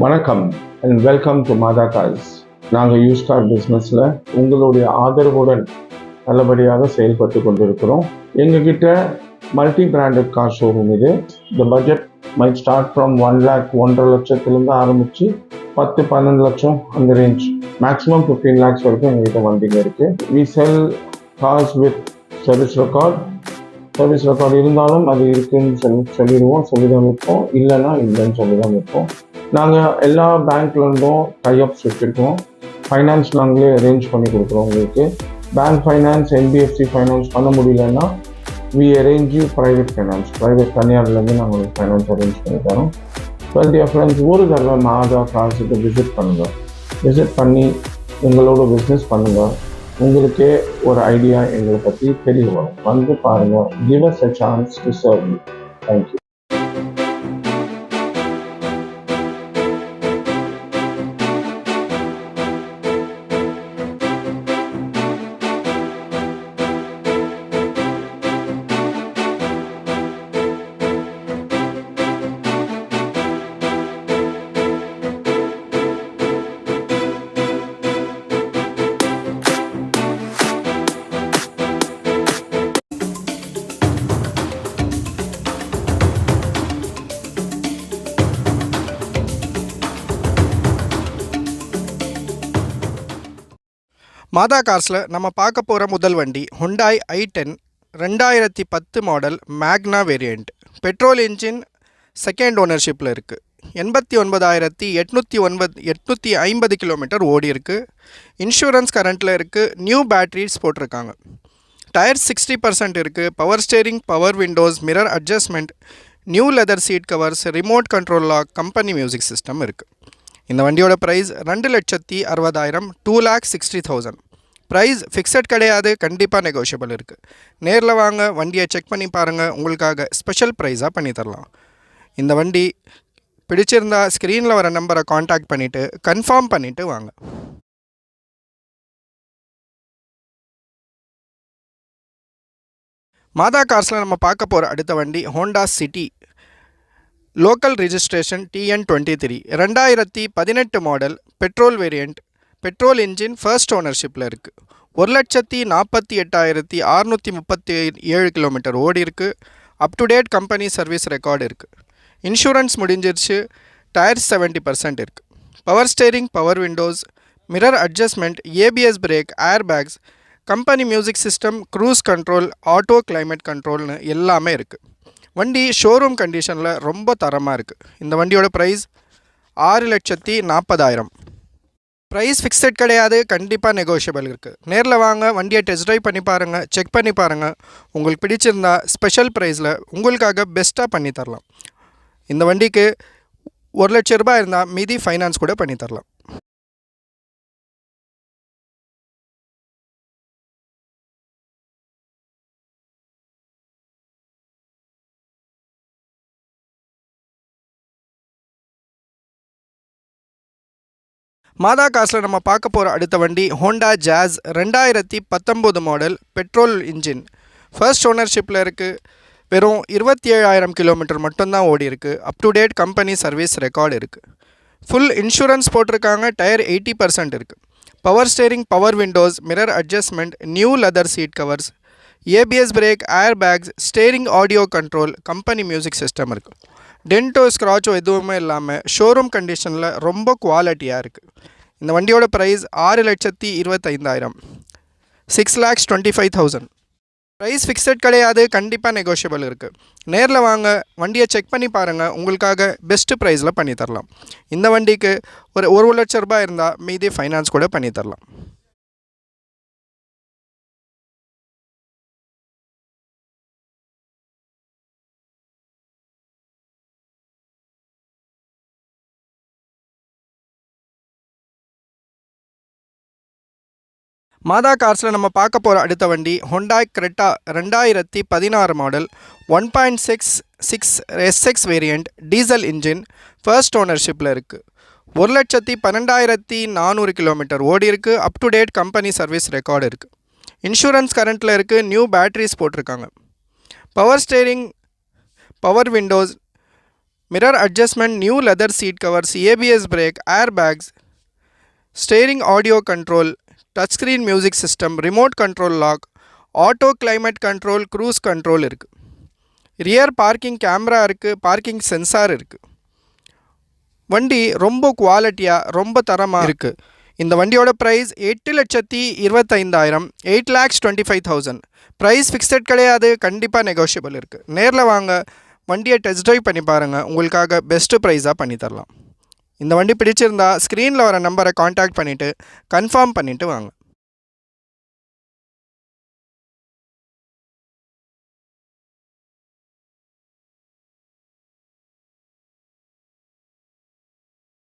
வணக்கம் and welcome to Mata cars. நாங்கள் use car பிஸ்னஸில் உங்களுடைய ஆதரவுடன் நல்லபடியாக செயல்பட்டு கொண்டிருக்கிறோம். எங்ககிட்ட மல்டி பிராண்டட் கார் ஷோரூம் இது. இந்த budget might start from 1 lakh 1.5 லட்சத்துலேருந்து ஆரம்பித்து 10-12 லட்சம் அந்த ரேஞ்ச், மேக்ஸிமம் 15 lakhs வரைக்கும் எங்ககிட்ட வண்டிங்க இருக்குது. We sell cars with service record இருந்தாலும் அது இருக்குன்னு சொல்லிடுவோம், சொல்லிதான் விற்போம். இல்லைன்னா இல்லைன்னு சொல்லிதான் விற்போம். நாங்கள் எல்லா பேங்க்லேருந்தும் டைஅப்ஸ் வச்சுருக்கோம். ஃபைனான்ஸ் நாங்களே அரேஞ்ச் பண்ணி கொடுக்குறோம் உங்களுக்கு. பேங்க் ஃபைனான்ஸ், என்பிஎஃப்சி ஃபைனான்ஸ் பண்ண முடியலன்னா we arrange you private finance. Private தனியார்லேருந்து நாங்கள் உங்களுக்கு ஃபைனான்ஸ் அரேஞ்ச் பண்ணி தரோம். வெல் டியர் ஃப்ரெண்ட்ஸ், ஒரு தடவை மாதா கார்ஸுக்கு விசிட் பண்ணுங்கள். விசிட் பண்ணி எங்களோட பிஸ்னஸ் பண்ணுங்கள். உங்களுக்கே ஒரு ஐடியா எங்களை பற்றி தெரிய வரும். வந்து பாருங்கள். Give us a chance to serve you. Thank you. மாதா கார்ஸில் நம்ம பார்க்க போகிற முதல் வண்டி ஹுண்டாய் i10 2010 மாடல் மேக்னா வேரியண்ட். பெட்ரோல் இன்ஜின், செகண்ட் ஓனர்ஷிப்பில் இருக்குது. 89,850 கிலோமீட்டர் ஓடி இருக்குது. இன்சூரன்ஸ் கரண்ட்டில் இருக்குது. நியூ பேட்ரிஸ் போட்டிருக்காங்க. டயர் 60% இருக்குது. Power steering, power windows, mirror adjustment, new leather seat covers, remote control lock, company music system இருக்குது. இந்த வண்டியோட ப்ரைஸ் 2,60,000, 2,60,000. ப்ரைஸ் ஃபிக்ஸட் கிடையாது, கண்டிப்பாக நெகோஷியபிள் இருக்குது. நேரில் வாங்க, வண்டியை செக் பண்ணி பாருங்கள். உங்களுக்காக ஸ்பெஷல் ப்ரைஸாக பண்ணி தரலாம். இந்த வண்டி பிடிச்சிருந்தா ஸ்க்ரீனில் வர நம்பரை காண்டாக்ட் பண்ணிவிட்டு கன்ஃபார்ம் பண்ணிவிட்டு வாங்க. மாதா கார்ஸில் நம்ம பார்க்க போகிற அடுத்த வண்டி Honda City. Local registration TN23, 2018 model, petrol variant. Petrol engine, first ஓனர்ஷிப்பில் இருக்குது. 1,48,637 கிலோமீட்டர் ஓடி இருக்குது. Up to date company service record இருக்குது. இன்சூரன்ஸ் முடிஞ்சிருச்சு. டயர் 70% இருக்குது. Power steering, power windows, mirror adjustment, ABS brake, air bags, company music system, cruise control, auto climate கண்ட்ரோல்னு எல்லாமே இருக்குது. வண்டி ஷோரூம் கண்டிஷனில் ரொம்ப தரமாக இருக்குது. இந்த வண்டியோட ப்ரைஸ் 6,40,000. ப்ரைஸ் ஃபிக்ஸட் கிடையாது, கண்டிப்பாக நெகோஷியபிள் இருக்குது. நேரில் வாங்க, வண்டியை டெஸ்ட் ட்ரைவ் பண்ணி பாருங்கள், செக் பண்ணி பாருங்கள். உங்களுக்கு பிடிச்சிருந்தா ஸ்பெஷல் ப்ரைஸில் உங்களுக்காக பெஸ்ட்டாக பண்ணி தரலாம். இந்த வண்டிக்கு 1,00,000 ரூபாய் இருந்தால் மீதி ஃபைனான்ஸ் கூட பண்ணி தரலாம். மாதா கார்ஸில் நம்ம பார்க்க போகிற அடுத்த வண்டி Honda Jazz 2019 model, petrol engine, first ஓனர்ஷிப்பில் இருக்குது. வெறும் 27,000 கிலோமீட்டர் மட்டும்தான் ஓடி இருக்குது. Up to date company service record இருக்குது. ஃபுல் இன்சூரன்ஸ் போட்டிருக்காங்க. டயர் 80% இருக்குது. Power steering, power windows, mirror adjustment, new leather seat covers, ABS brake, air bags, steering audio control, company music system இருக்குது. டென்ட்டோ ஸ்க்ராச்சோ எதுவுமே இல்லாமல் ஷோரூம் கண்டிஷனில் ரொம்ப குவாலிட்டியாக இருக்குது. இந்த வண்டியோட ப்ரைஸ் 6,25,000, 6,25,000. ப்ரைஸ் ஃபிக்ஸட் கிடையாது, கண்டிப்பாக நெகோஷியபிள் இருக்குது. நேரில் வாங்க, வண்டியை செக் பண்ணி பாருங்கள். உங்களுக்காக பெஸ்ட்டு ப்ரைஸில் பண்ணி தரலாம். இந்த வண்டிக்கு ஒரு 1,00,000 ரூபாய் இருந்தால் மீதி ஃபைனான்ஸ் கூட பண்ணி தரலாம். மாதா கார்ஸில் நம்ம பார்க்க போகிற அடுத்த வண்டி Hyundai Creta 2016 model, 1.66 SX variant, diesel engine, first ஓனர்ஷிப்பில் இருக்குது. 1,12,400 கிலோமீட்டர் ஓடி இருக்குது. Up to date company service record இருக்குது. இன்சூரன்ஸ் கரண்ட்டில் இருக்குது. நியூ பேட்ரிஸ் போட்டிருக்காங்க. Power steering, power windows, mirror adjustment, new leather seat covers, ABS brake, air bags, steering audio control, touch screen music system, remote control lock, auto climate control, cruise control இருக்குது. Rear parking camera இருக்குது, parking sensor இருக்குது. வண்டி ரொம்ப குவாலிட்டியாக ரொம்ப தரமாக இருக்குது. இந்த வண்டியோட ப்ரைஸ் 8,25,000, 8,25,000. ப்ரைஸ் ஃபிக்ஸட் கிடையாது, கண்டிப்பாக நெகோஷியபிள் இருக்குது. நேரில் வாங்க, வண்டியை டெஸ்ட் ட்ரைவ் பண்ணி பாருங்கள், உங்களுக்காக பெஸ்ட்டு ப்ரைஸாக பண்ணி தரலாம். இந்த வண்டி பிடிச்சிருந்தா ஸ்க்ரீனில் வர நம்பரை காண்டாக்ட் பண்ணிவிட்டு கன்ஃபார்ம் பண்ணிவிட்டு வாங்க.